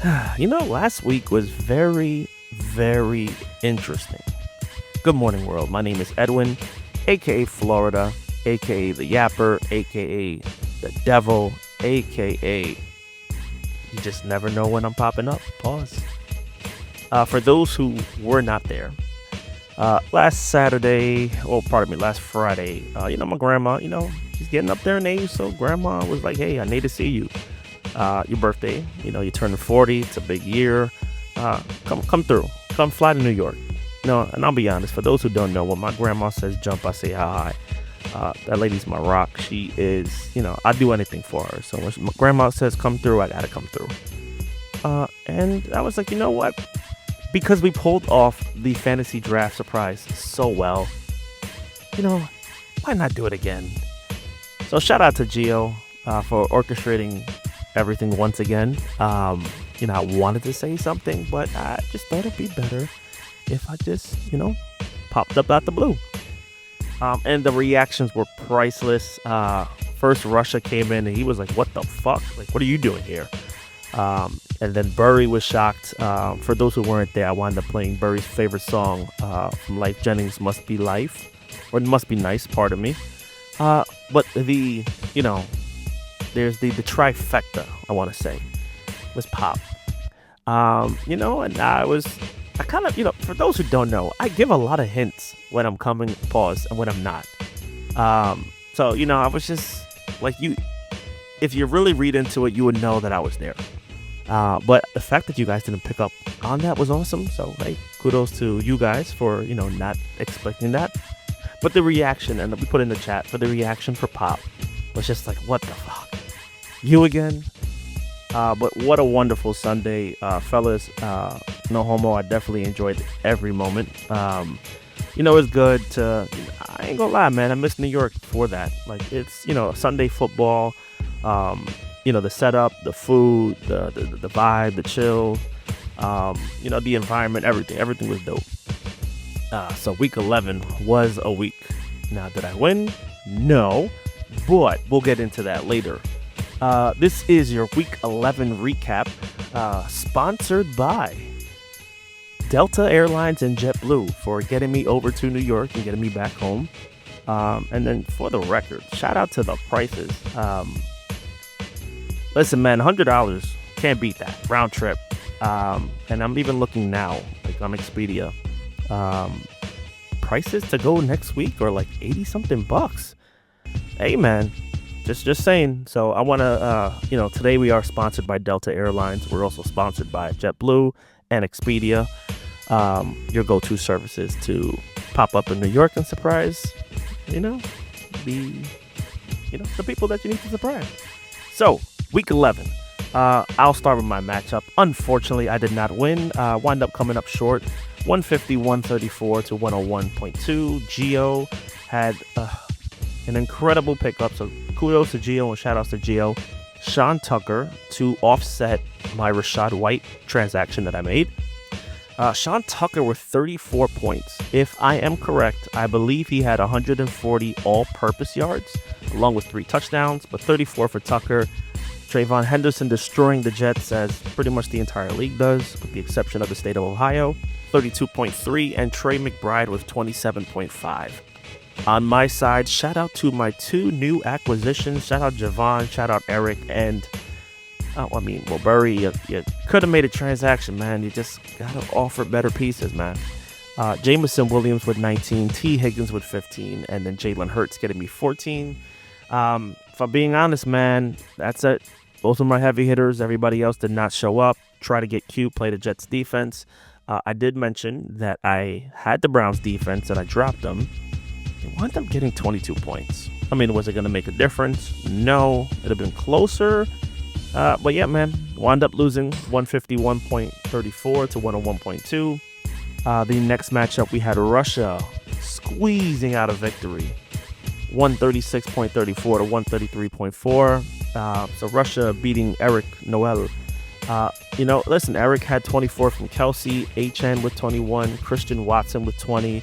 Last week was very, very interesting. Good morning, world. My name is Edwin, aka Florida, aka the Yapper, aka the Devil, aka you just never know when I'm popping up. Pause. For those who were not there, last Saturday, last Friday, my grandma, she's getting up there in age, so grandma was like, hey, I need to see you. Your birthday, you're turning 40. It's a big year. Come through. Come fly to New York. No, and I'll be honest, for those who don't know, when my grandma says jump, I say hi. That lady's my rock. She is, I do anything for her. So when my grandma says come through, I gotta come through. And I was like, you know what? Because we pulled off the fantasy draft surprise so well, why not do it again? So shout out to Gio for orchestrating everything once again. I wanted to say something, but I just thought it'd be better if I just, popped up out the blue. And the reactions were priceless. First, Russia came in and he was like, what the fuck? Like, what are you doing here? And then Burry was shocked. For those who weren't there, I wound up playing Burry's favorite song from Life Jennings, Must Be Life, or Must Be Nice, pardon me. But there's the trifecta, I want to say, was pop. And I kind of, for those who don't know, I give a lot of hints when I'm coming, pause, and when I'm not. So, I was just like, if you really read into it, you would know that I was there. But the fact that you guys didn't pick up on that was awesome. So, hey, kudos to you guys for, not expecting that. But the reaction, and we put in the chat for the reaction for pop, was just like, what the fuck? You again? But what a wonderful Sunday, fellas. No homo. I definitely enjoyed every moment. It was good to, I ain't gonna lie, man. I miss New York for that. Like, it's, Sunday football, the setup, the food, the vibe, the chill, the environment, everything was dope. So week 11 was a week. Now, did I win? No, but we'll get into that later. This is your week 11 recap, sponsored by Delta Airlines and JetBlue for getting me over to New York and getting me back home. And then for the record, shout out to the prices. Listen, man, $100, can't beat that round trip. And I'm even looking now, like on Expedia, prices to go next week are like 80 something bucks. Hey, man. Just saying. So I want to, today we are sponsored by Delta Airlines. We're also sponsored by JetBlue and Expedia, your go-to services to pop up in New York and surprise, the people that you need to surprise. So week 11, I'll start with my matchup. Unfortunately, I did not win. Wind up coming up short, 150-134 to 101.2. Gio had an incredible pickup, so kudos to Gio and shout outs to Gio. Sean Tucker to offset my Rachaad White transaction that I made. Sean Tucker with 34 points. If I am correct, I believe he had 140 all-purpose yards, along with 3 touchdowns, but 34 for Tucker. Trayvon Henderson destroying the Jets, as pretty much the entire league does, with the exception of the state of Ohio, 32.3, and Trey McBride with 27.5. On my side, shout out to my 2 new acquisitions. Shout out Javon, shout out Eric, and Burry, you could have made a transaction, man. You just gotta offer better pieces, man. Jameson Williams with 19, T. Higgins with 15, and then Jalen Hurts getting me 14. If I'm being honest, man, that's it. Those are my heavy hitters. Everybody else did not show up. Try to get cute, play the Jets defense. I did mention that I had the Browns defense and I dropped them. They wound up getting 22 points. I mean, was it going to make a difference? No. It'd have been closer. But yeah, man, wound up losing 151.34 to 101.2. The next matchup, we had Russia squeezing out a victory, 136.34 to 133.4. So Russia beating Eric Noel. Listen, Eric had 24 from Kelsey, HN with 21, Christian Watson with 20.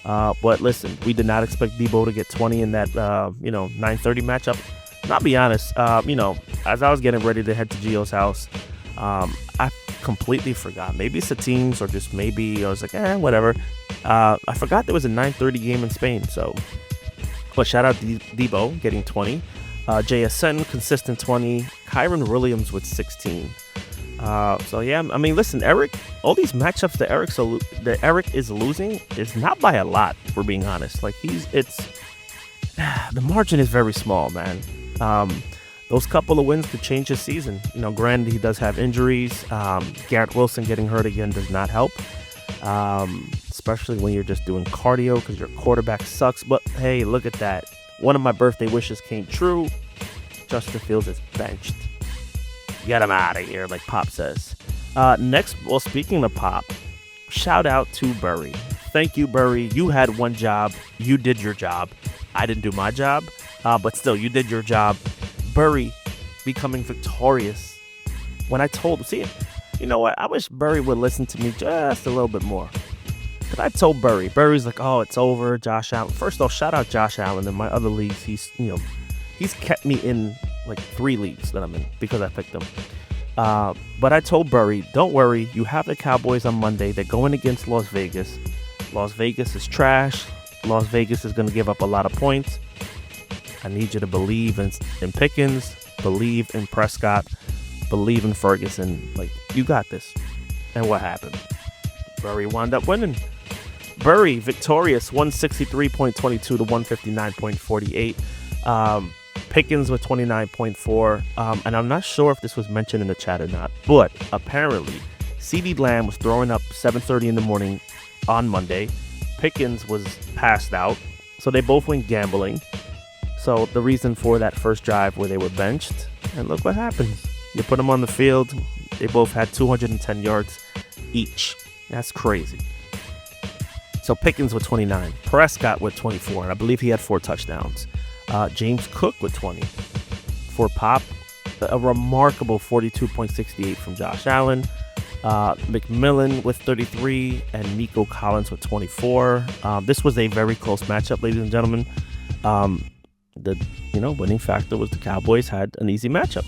But listen, we did not expect Debo to get 20 in that, 9:30 matchup. And I'll be honest, as I was getting ready to head to Gio's house, I completely forgot. Maybe it's the teams, or just maybe I was like, whatever. I forgot there was a 9:30 game in Spain. So, but shout out Debo getting 20. JSN consistent 20. Kyron Williams with 16. So yeah, I mean, listen, Eric. All these matchups that Eric is losing is not by a lot. If we're being honest, like the margin is very small, man. Those couple of wins could change his season. Granted, he does have injuries. Garrett Wilson getting hurt again does not help, especially when you're just doing cardio because your quarterback sucks. But hey, look at that. One of my birthday wishes came true. Justin Fields is benched. Get him out of here, like Pop says. Next, well, speaking of Pop, shout out to Burry. Thank you, Burry. You had one job. You did your job. I didn't do my job, but still, you did your job. Burry becoming victorious. When I told him, see, you know what? I wish Burry would listen to me just a little bit more. Because I told Burry's like, oh, it's over, Josh Allen. First off, shout out Josh Allen. In my other leagues, he's kept me in like 3 leagues that I'm in because I picked him. But I told Burry, don't worry, you have the Cowboys on Monday. They're going against Las Vegas. Las Vegas is trash. Las Vegas is going to give up a lot of points. I need you to believe in Pickens, believe in Prescott, believe in Ferguson. Like, you got this. And what happened? Burry wound up winning. Burry victorious, 163.22 to 159.48. Pickens with 29.4. And I'm not sure if this was mentioned in the chat or not, but apparently CeeDee Lamb was throwing up 7:30 in the morning on Monday. Pickens was passed out, so they both went gambling. So the reason for that first drive where they were benched, and look what happened. You put them on the field, they both had 210 yards each. That's crazy. So Pickens with 29, Prescott with 24, and I believe he had 4 touchdowns. James Cook with 20. For Pop, a remarkable 42.68 from Josh Allen. McMillan with 33 and Nico Collins with 24. This was a very close matchup, ladies and gentlemen. The winning factor was the Cowboys had an easy matchup.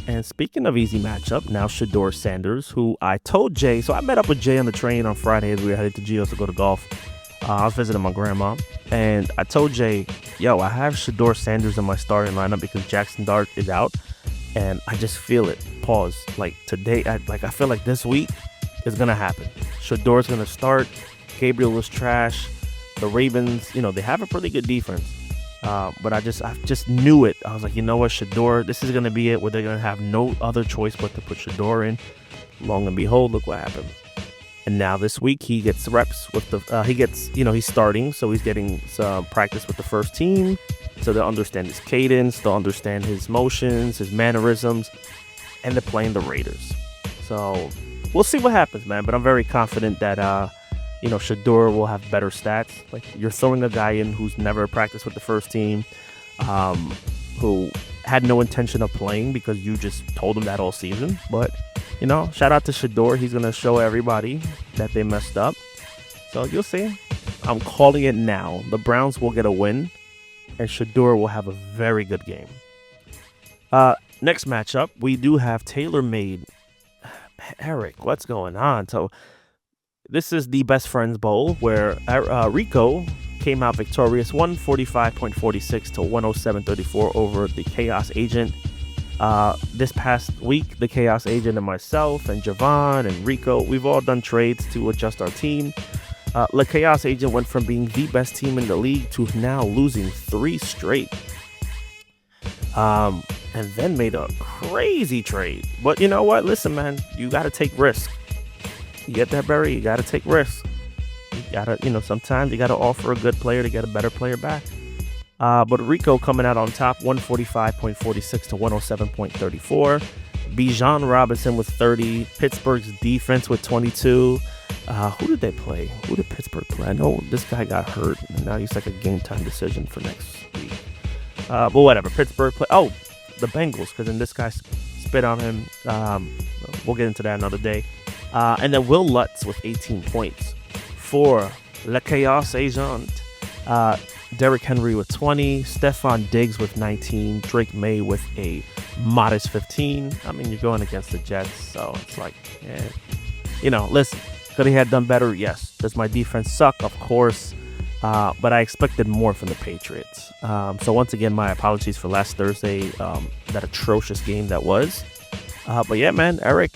And speaking of easy matchup, now Shedeur Sanders, who I told Jay, so I met up with Jay on the train on Friday as we were headed to Geo's to go to golf. I was visiting my grandma, and I told Jay, yo, I have Shedeur Sanders in my starting lineup because Jackson Dart is out, and I just feel it. Pause. Like today, I feel like this week is gonna happen. Shedeur's gonna start. Gabriel was trash. The Ravens, they have a pretty good defense. But I just knew it. I was like, you know what, Shedeur, this is going to be it, where they're going to have no other choice but to put Shedeur in. Long and behold, look what happened. And now this week, he gets reps with he's starting, so he's getting some practice with the first team. So they'll understand his cadence, they'll understand his motions, his mannerisms, and they're playing the Raiders. So we'll see what happens, man. But I'm very confident that, Shedeur will have better stats. Like, you're throwing a guy in who's never practiced with the first team, who had no intention of playing because you just told him that all season. But, shout out to Shedeur. He's going to show everybody that they messed up. So you'll see. I'm calling it now. The Browns will get a win, and Shedeur will have a very good game. Next matchup, we do have tailor-made. Eric, what's going on? So this is the Best Friends Bowl, where Rico came out victorious, 145.46 to 107.34 over the Chaos Agent. This past week, the Chaos Agent and myself and Javon and Rico, we've all done trades to adjust our team. The Chaos Agent went from being the best team in the league to now losing 3 straight. And then made a crazy trade. But you know what? Listen, man, you got to take risks. You get that, Barry? You got to take risks. You got to, sometimes you got to offer a good player to get a better player back. But Rico coming out on top, 145.46 to 107.34. Bijan Robinson with 30. Pittsburgh's defense with 22. Who did they play? Who did Pittsburgh play? I know this guy got hurt, and now he's like a game-time decision for next week. But whatever. Pittsburgh play. Oh, the Bengals, because then this guy spit on him. We'll get into that another day. And then Will Lutz with 18 points for Le Chaos Agent. Derrick Henry with 20. Stephon Diggs with 19. Drake May with a modest 15. I mean, you're going against the Jets, so it's like, listen, could he have done better? Yes. Does my defense suck? Of course. But I expected more from the Patriots. So once again, my apologies for last Thursday, that atrocious game that was. But yeah, man, Eric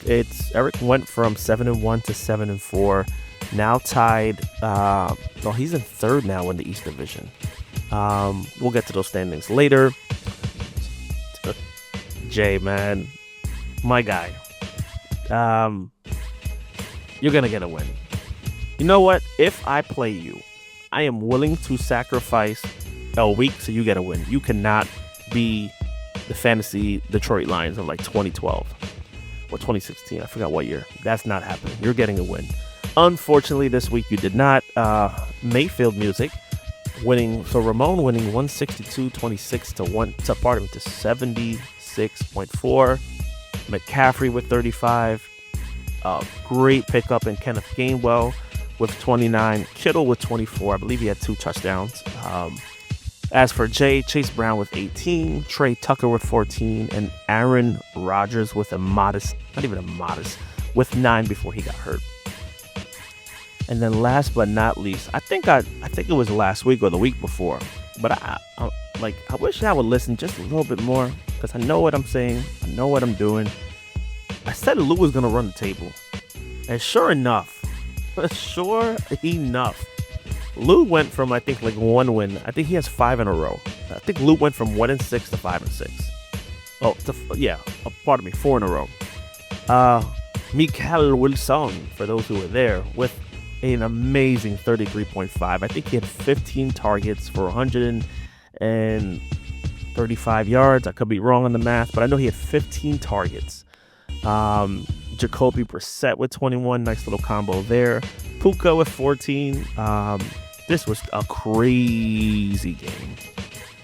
went from 7-1 to 7-4. Now tied. Well, he's in third now in the East Division. We'll get to those standings later. Jay, man, my guy. You're gonna get a win. You know what? If I play you, I am willing to sacrifice a week so you get a win. You cannot be the fantasy Detroit Lions of like 2012 or 2016. I forgot what year. That's not happening. You're getting a win. Unfortunately, this week you did not. Mayfield Music winning. So Ramon winning 162.26 to 76.4. McCaffrey with 35. Great pickup in Kenneth Gainwell with 29. Kittle with 24. I believe he had 2 touchdowns. As for Jay, Chase Brown with 18. Trey Tucker with 14. And Aaron Rodgers with with 9 before he got hurt. And then last but not least, I think it was last week or the week before. But I wish I would listen just a little bit more because I know what I'm saying. I know what I'm doing. I said Lou was going to run the table. And sure enough, Lou went from, I think, like 1 win. I think he has 5 in a row. I think Lou went from 1-6 to 5-6. Oh, pardon me, 4 in a row. Mikael Wilson, for those who were there, with an amazing 33.5. I think he had 15 targets for 135 yards. I could be wrong on the math, but I know he had 15 targets. Jacoby Brissett with 21. Nice little combo there. Puka with 14. This was a crazy game.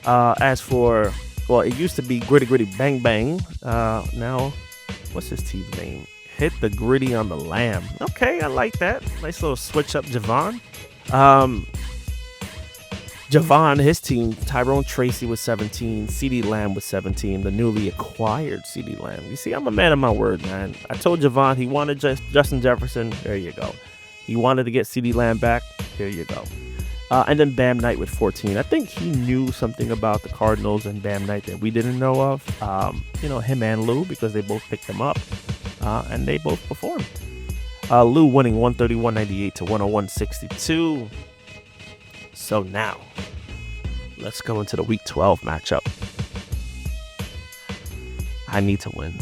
As for, well, it used to be Gritty Gritty Bang Bang. Now, what's his team's name? Hit the Gritty on the Lamb. Okay, I like that. Nice little switch up, Javon. Javon, his team, Tyrone Tracy with 17, CeeDee Lamb with 17, the newly acquired CeeDee Lamb. You see, I'm a man of my word, man. I told Javon he wanted Justin Jefferson. There you go. He wanted to get CeeDee Lamb back. Here you go. And then Bam Knight with 14. I think he knew something about the Cardinals and Bam Knight that we didn't know of. Him and Lou, because they both picked him up. And they both performed. Lou winning 131.98 to 101.62. So now, let's go into the Week 12 matchup. I need to win.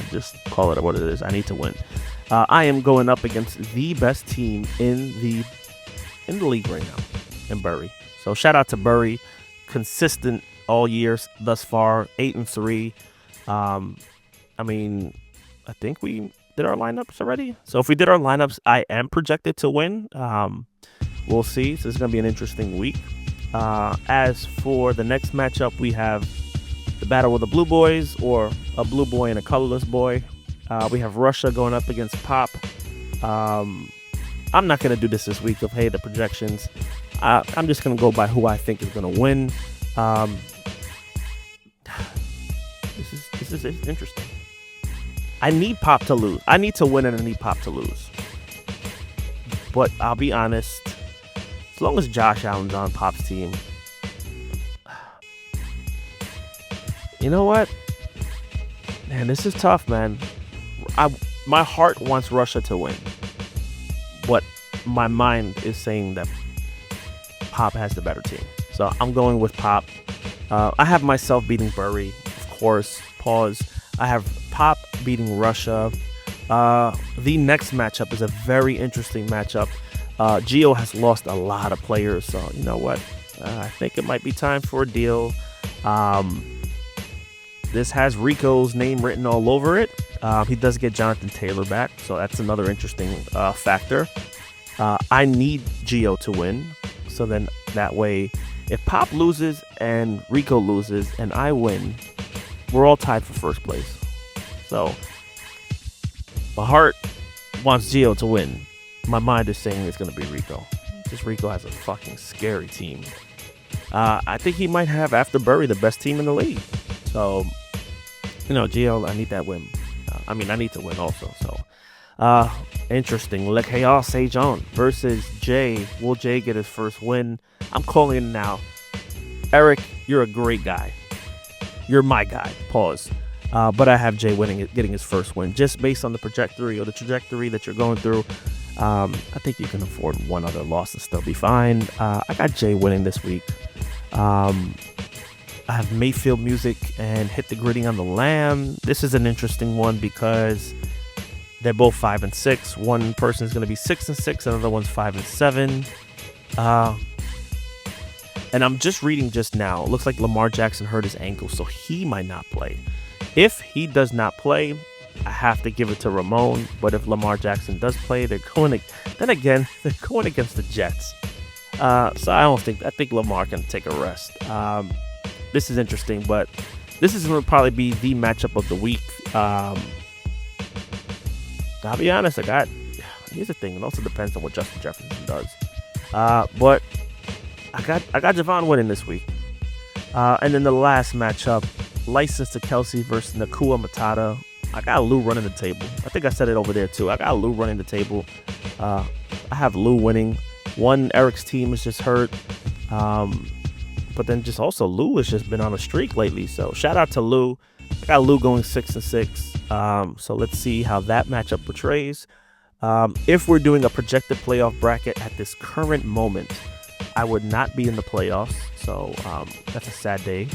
Just call it what it is. I need to win. I am going up against the best team in the league right now, in Burry. So shout out to Burry, consistent all years thus far, 8-3. I think we did our lineups already. So if we did our lineups, I am projected to win. We'll see. So it's going to be an interesting week. As for the next matchup, we have the battle of the Blue Boys, or a blue boy and a colorless boy. We have Russia going up against Pop. I'm not going to do this week of, hey, the projections. I'm just going to go by who I think is going to win. This is interesting. I need Pop to lose. I need to win and I need Pop to lose. But I'll be honest, as long as Josh Allen's on Pop's team, you know what? Man, this is tough, man. My heart wants Russia to win, but my mind is saying that Pop has the better team. So I'm going with Pop. I have myself beating Burry, of course. Pause. I have Pop beating Russia. The next matchup is a very interesting matchup. Gio has lost a lot of players, so you know what? I think it might be time for a deal. This has Rico's name written all over it. He does get Jonathan Taylor back, so that's another interesting factor. I need Gio to win, so then that way, if Pop loses and Rico loses and I win, we're all tied for first place. So my heart wants Gio to win. My mind is saying it's going to be Rico. Just Rico has a fucking scary team. I think he might have, after Burry, the best team in the league. So GL, I need that win. I need to win also. So, interesting. Le Chaos Sejon versus Jay. Will Jay get his first win? I'm calling it now. Eric, you're a great guy. You're my guy. Pause. But I have Jay getting his first win, just based on the trajectory that you're going through. I think you can afford one other loss and still be fine. I got Jay winning this week. I have Mayfield Music and Hit the Gritty on the Lamb. This is an interesting one because they're both 5-6. One person is going to be 6-6, another one's 5-7. And I'm just reading just now. It looks like Lamar Jackson hurt his ankle, so he might not play. If he does not play, I have to give it to Ramon. But if Lamar Jackson does play, they're going against the Jets. So I think Lamar can take a rest. This is interesting, but this is going to probably be the matchup of the week. I'll be honest, here's the thing. It also depends on what Justin Jefferson does. But I got Javon winning this week. And then the last matchup, License to Kelsey versus Nakua Matata. I got Lou running the table. I think I said it over there too. I got Lou running the table. I have Lou winning. Eric's team is just hurt. But then just also Lou has just been on a streak lately. So shout out to Lou. I got Lou going 6-6. So let's see how that matchup portrays. If we're doing a projected playoff bracket at this current moment, I would not be in the playoffs. So that's a sad day.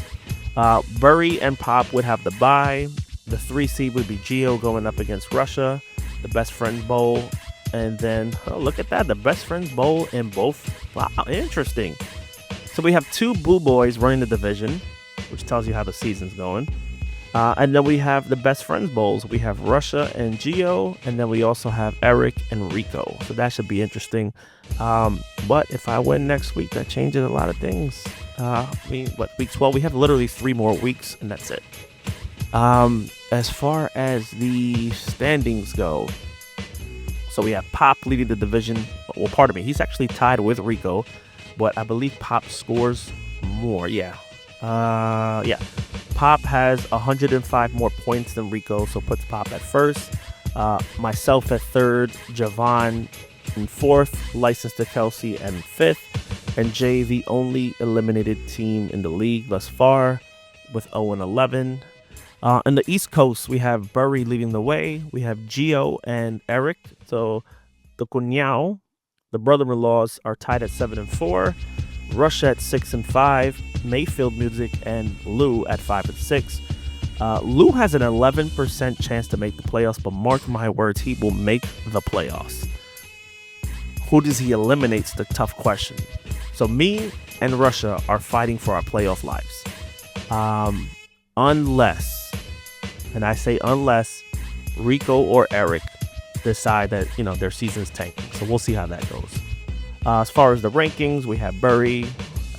Burry and Pop would have the bye. The 3 seed would be Gio going up against Russia. The Best Friends Bowl. And then, look at that. The Best Friends Bowl in both. Wow, interesting. So we have 2 Blue Boys running the division, which tells you how the season's going. And then we have the Best Friends Bowls. We have Russia and Gio, and then we also have Eric and Rico. So that should be interesting. But if I win next week, that changes a lot of things. Week 12? We have literally 3 more weeks, and that's it. As far as the standings go, so we have Pop leading the division. Well, pardon me, he's actually tied with Rico. But I believe Pop scores more. Yeah. Pop has 105 more points than Rico, so puts Pop at first. Myself at third. Javon in fourth. License to Kelsey and fifth. And Jay, the only eliminated team in the league thus far, with 0-11. In the East Coast, we have Burry leading the way. We have Gio and Eric. So the Cunyao, the brother-in-laws, are tied at 7-4. Russia at 6-5. Mayfield Music and Lou at 5-6. Lou has an 11% chance to make the playoffs, but mark my words, he will make the playoffs. Who does he eliminate? The tough question. So me and Russia are fighting for our playoff lives. Unless, and I say unless, Rico or Eric decide that their season's tanking. So we'll see how that goes. As far as the rankings, we have Burry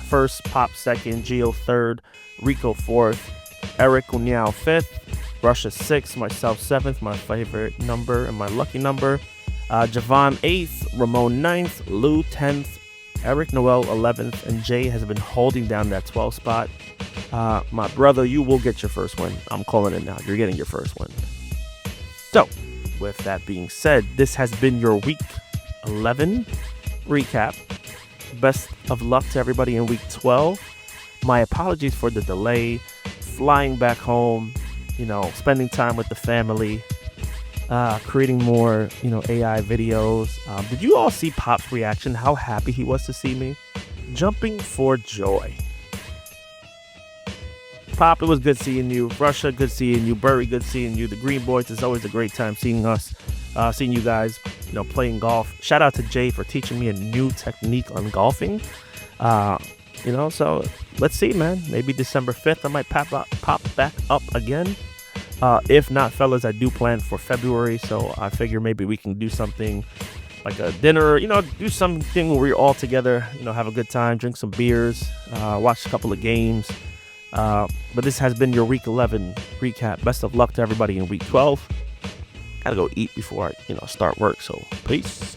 first, Pop second, Gio third, Rico fourth, Eric Cunyao fifth, Russia sixth, myself seventh, my favorite number and my lucky number, Javon eighth, Ramon ninth, Lou 10th, Eric Noel 11th, and Jay has been holding down that 12th spot. My brother, you will get your first win. I'm calling it now. You're getting your first win. So, with that being said, this has been your Week 11 recap. Best of luck to everybody in Week 12. My apologies for the delay. Flying back home, spending time with the family, creating more, AI videos. Did you all see Pop's reaction? How happy he was to see me? Jumping for joy. Pop, it was good seeing you. Russia, good seeing you. Burry, good seeing you. The Green Boys, it's always a great time seeing you guys, playing golf. Shout out to Jay for teaching me a new technique on golfing. So let's see, man. Maybe December 5th, I might pop back up again. If not, fellas, I do plan for February, so I figure maybe we can do something like a dinner, do something where we're all together, have a good time, drink some beers, watch a couple of games. But this has been your Week 11 recap. Best of luck to everybody in Week 12. Gotta go eat before I, start work, so peace.